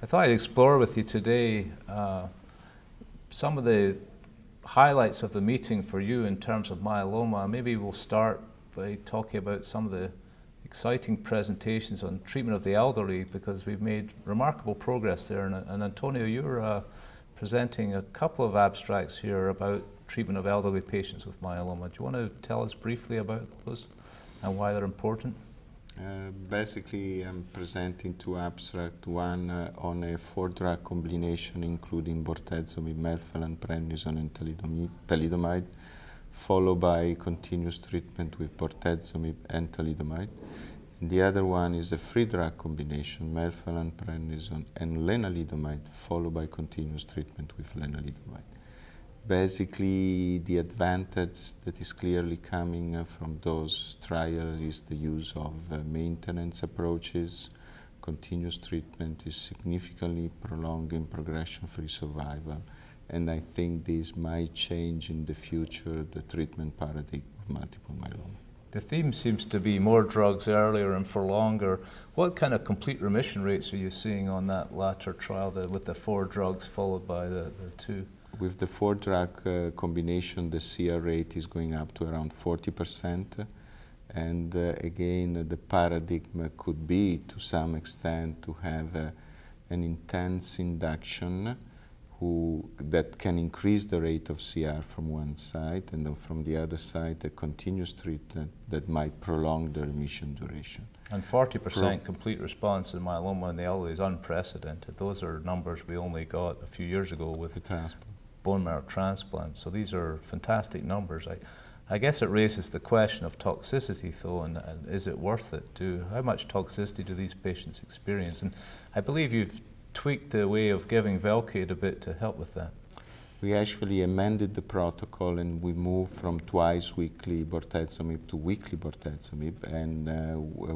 I thought I'd explore with you today some of the highlights of the meeting for you in terms of myeloma. Maybe we'll start by talking about some of the exciting presentations on treatment of the elderly, because we've made remarkable progress there. And Antonio, you're presenting a couple of abstracts here about treatment of elderly patients with myeloma. Do you want to tell us briefly about those and why they're important? Basically, I'm presenting two abstracts, one on a 4-drug combination including bortezomib, melphalan, prednisone, and thalidomide, followed by continuous treatment with bortezomib and thalidomide. And the other one is a 3-drug combination, melphalan, prednisone, and lenalidomide, followed by continuous treatment with lenalidomide. Basically, the advantage that is clearly coming from those trials is the use of maintenance approaches. Continuous treatment is significantly prolonging progression-free survival, and I think this might change in the future the treatment paradigm of multiple myeloma. The theme seems to be more drugs earlier and for longer. What kind of complete remission rates are you seeing on that latter trial with the 4 drugs followed by the 2? With the 4-drug combination, the CR rate is going up to around 40%. And again, the paradigm could be, to some extent, to have an intense induction that can increase the rate of CR from one side, and then from the other side, a continuous treatment that might prolong the remission duration. And 40% complete response in myeloma in the elderly is unprecedented. Those are numbers we only got a few years ago with the transplant. Bone marrow transplant. So these are fantastic numbers. I guess it raises the question of toxicity, though, and is it worth it? How much toxicity do these patients experience? And I believe you've tweaked the way of giving Velcade a bit to help with that. We actually amended the protocol, and we moved from twice-weekly bortezomib to weekly bortezomib. And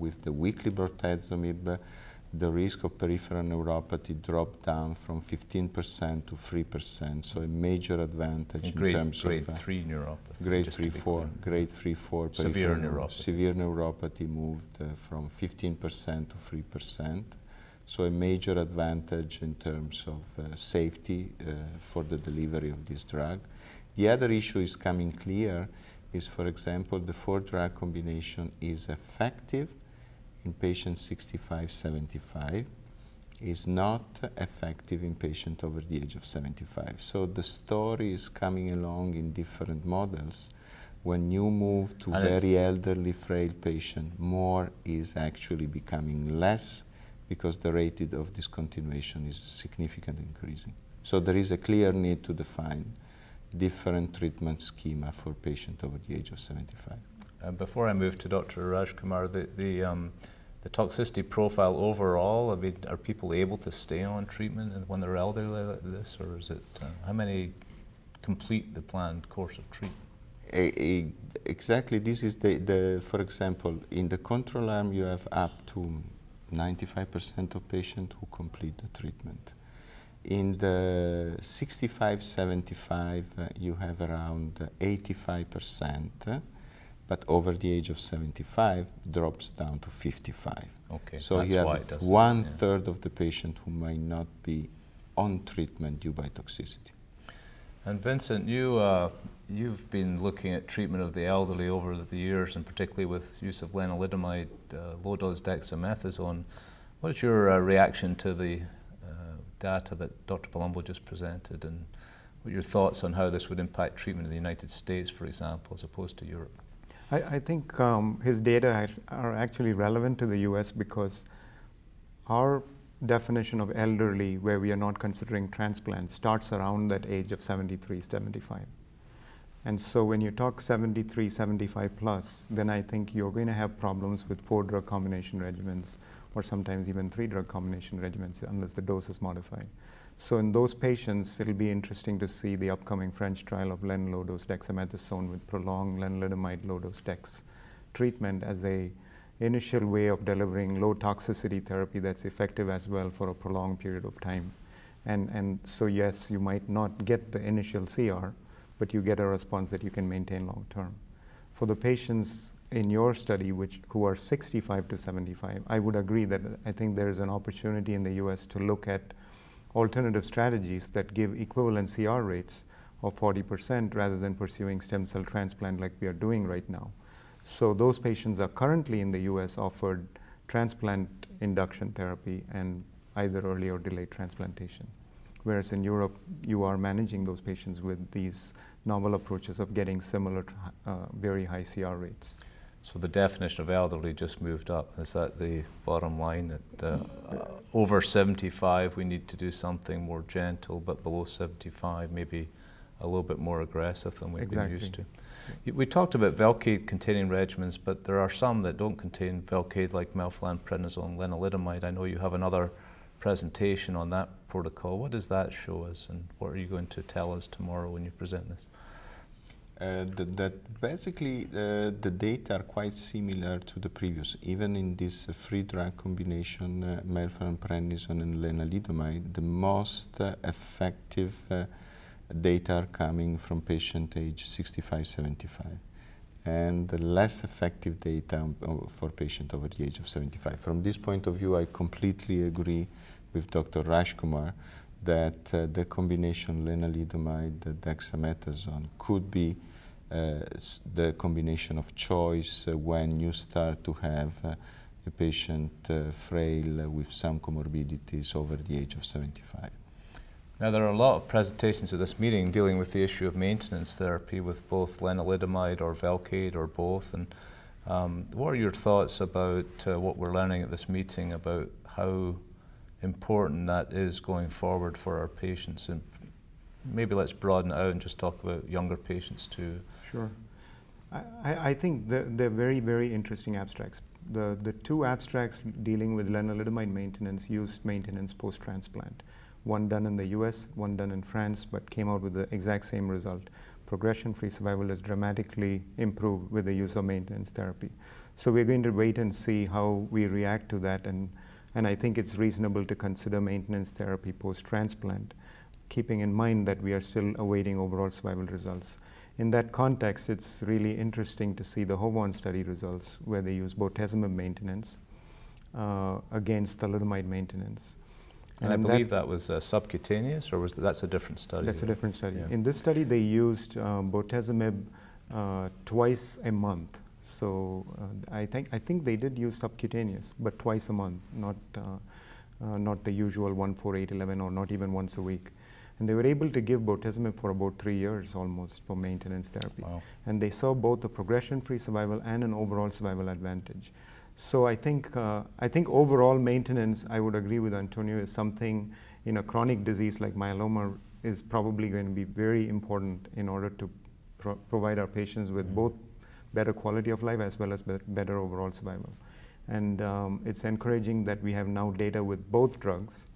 with the weekly bortezomib, the risk of peripheral neuropathy dropped down from 15% to 3%, so a major advantage in terms of grade 3 neuropathy. Grade 3/4 severe neuropathy. Severe neuropathy moved from 15% to 3%, so a major advantage in terms of safety for the delivery of this drug. The other issue is coming clear is, for example, the 4-drug combination is effective in patients 65-75, is not effective in patients over the age of 75. So the story is coming along in different models. When you move to very elderly, frail patients, more is actually becoming less because the rate of discontinuation is significantly increasing. So there is a clear need to define different treatment schema for patients over the age of 75. Before I move to Dr. Rajkumar, the toxicity profile overall, I mean, are people able to stay on treatment when they're elderly like this, or is it, how many complete the planned course of treatment? Exactly, this is for example, in the control arm you have up to 95% of patients who complete the treatment. In the 65-75, you have around 85%, but over the age of 75, drops down to 55. Okay, so you have one-third of the patient who might not be on treatment due by toxicity. And Vincent, you've been looking at treatment of the elderly over the years, and particularly with use of lenalidomide, low-dose dexamethasone. What is your reaction to the data that Dr. Palumbo just presented, and what are your thoughts on how this would impact treatment in the United States, for example, as opposed to Europe? I think his data are actually relevant to the US because our definition of elderly, where we are not considering transplants, starts around that age of 73, 75. And so when you talk 73, 75 plus, then I think you're going to have problems with 4-drug combination regimens, or sometimes even 3-drug combination regimens, unless the dose is modified. So in those patients, it'll be interesting to see the upcoming French trial of len low-dose dexamethasone with prolonged lenalidomide low-dose dex treatment as a initial way of delivering low toxicity therapy that's effective as well for a prolonged period of time. And so yes, you might not get the initial CR, but you get a response that you can maintain long term. For the patients in your study who are 65 to 75, I would agree that I think there is an opportunity in the US to look at alternative strategies that give equivalent CR rates of 40% rather than pursuing stem cell transplant like we are doing right now. So those patients are currently in the US offered transplant induction therapy and either early or delayed transplantation. Whereas in Europe, you are managing those patients with these novel approaches of getting similar very high CR rates. So the definition of elderly just moved up. Is that the bottom line? That over 75, we need to do something more gentle, but below 75, maybe a little bit more aggressive than we've been used to. We talked about Velcade-containing regimens, but there are some that don't contain Velcade, like melphalan, lenalidomide. I know you have another presentation on that protocol. What does that show us, and what are you going to tell us tomorrow when you present this? Basically the data are quite similar to the previous. Even in this free drug combination, melphalan, and lenalidomide, the most effective data are coming from patient age 65-75, and the less effective data for patient over the age of 75. From this point of view, I completely agree with Dr. Rajkumar that the combination lenalidomide, dexamethasone could be the combination of choice when you start to have a patient frail with some comorbidities over the age of 75. Now, there are a lot of presentations at this meeting dealing with the issue of maintenance therapy with both lenalidomide or Velcade or both. And what are your thoughts about what we're learning at this meeting about how important that is going forward for our patients? And maybe let's broaden it out and just talk about younger patients too. Sure. I think they're very, very interesting abstracts. The two abstracts dealing with lenalidomide maintenance used maintenance post-transplant. One done in the US, one done in France, but came out with the exact same result. Progression-free survival is dramatically improved with the use of maintenance therapy. So we're going to wait and see how we react to that, and I think it's reasonable to consider maintenance therapy post-transplant, keeping in mind that we are still awaiting overall survival results. In that context, it's really interesting to see the HOVON study results where they use bortezomib maintenance against thalidomide maintenance. And I believe that was subcutaneous, or that's a different study? That's a different study. Yeah. In this study, they used bortezomib twice a month. So I think they did use subcutaneous, but twice a month, not the usual 1, 4, 8, 11, or not even once a week. And they were able to give bortezomib for about 3 years almost for maintenance therapy. Wow. And they saw both a progression-free survival and an overall survival advantage. So I think overall maintenance, I would agree with Antonio, is something in a chronic disease like myeloma is probably going to be very important in order to provide our patients with both better quality of life as well as better overall survival. And it's encouraging that we have now data with both drugs,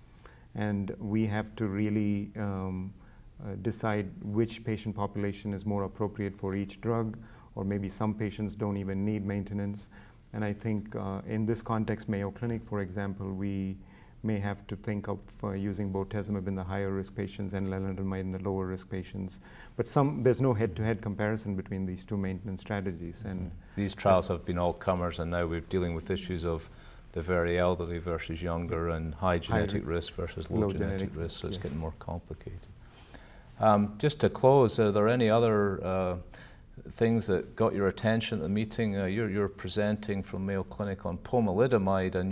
and we have to really decide which patient population is more appropriate for each drug, or maybe some patients don't even need maintenance. And I think in this context, Mayo Clinic, for example, we may have to think of using bortezomib in the higher risk patients and lenalidomide in the lower risk patients. But there's no head-to-head comparison between these two maintenance strategies. And these trials have been all comers, and now we're dealing with issues of the very elderly versus younger, and high genetic risk versus low genetic risk, so it's getting more complicated. Just to close, are there any other things that got your attention at the meeting? You're presenting from Mayo Clinic on pomalidomide, a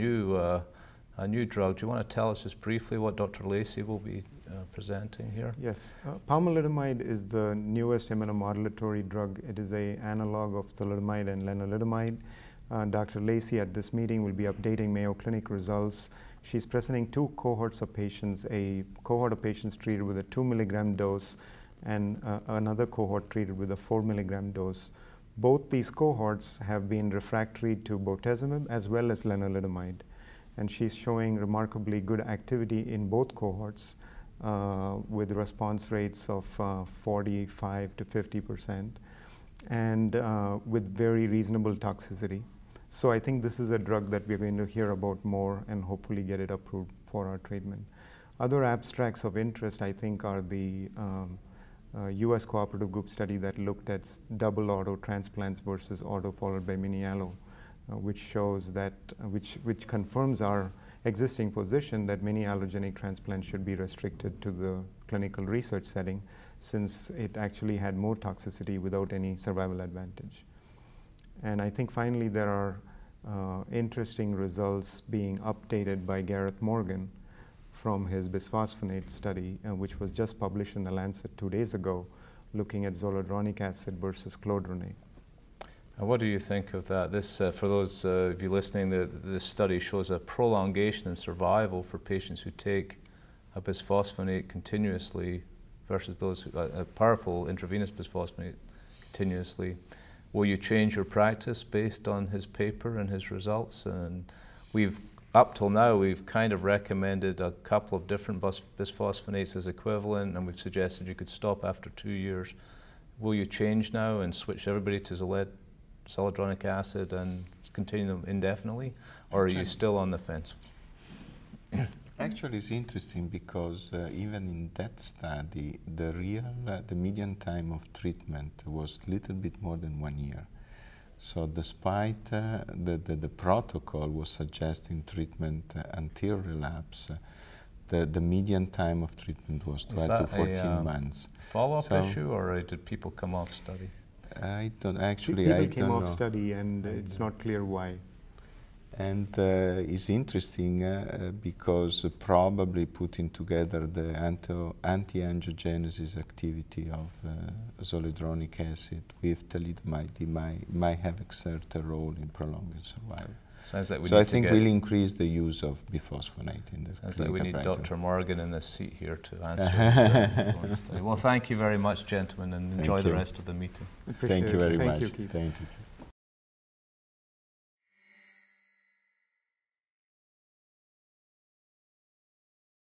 new drug. Do you want to tell us just briefly what Dr. Lacey will be presenting here? Yes. Pomalidomide is the newest immunomodulatory drug. It is an analog of thalidomide and lenalidomide. Dr. Lacey at this meeting will be updating Mayo Clinic results. She's presenting two cohorts of patients, a cohort of patients treated with a 2 milligram dose and another cohort treated with a 4 milligram dose. Both these cohorts have been refractory to bortezomib as well as lenalidomide. And she's showing remarkably good activity in both cohorts with response rates of 45 to 50% and with very reasonable toxicity. So I think this is a drug that we're going to hear about more and hopefully get it approved for our treatment. Other abstracts of interest, I think, are the US cooperative group study that looked at double auto transplants versus auto followed by mini allo, which shows that, which confirms our existing position that many allogeneic transplants should be restricted to the clinical research setting, since it actually had more toxicity without any survival advantage. And I think finally there are interesting results being updated by Gareth Morgan from his bisphosphonate study, which was just published in The Lancet 2 days ago, looking at zoledronic acid versus clodronate. And what do you think of that? This, for those of you listening, this study shows a prolongation in survival for patients who take a bisphosphonate continuously versus those who, a powerful intravenous bisphosphonate continuously. Will you change your practice based on his paper and his results? And up till now, we've kind of recommended a couple of different bisphosphonates as equivalent, and we've suggested you could stop after 2 years. Will you change now and switch everybody to zoledronic acid and continue them indefinitely, or are you still on the fence? Actually, it's interesting because even in that study, the median time of treatment was a little bit more than 1 year. So despite the protocol was suggesting treatment until relapse, the median time of treatment was 12 to 14 months. Follow-up issue, or did people come off study? I don't actually. People came off study, and it's not clear why. And it's interesting because probably putting together the anti-angiogenesis activity of zoledronic acid with thalidomide might have exerted a role in prolonging survival. Sounds like we so need I think we'll increase the use of bisphosphonate in the Sounds like we need practice. Dr. Morgan in this seat here to answer. Well, thank you very much, gentlemen, and enjoy the rest of the meeting. Thank you very much. Thank you, Keith. Thank you.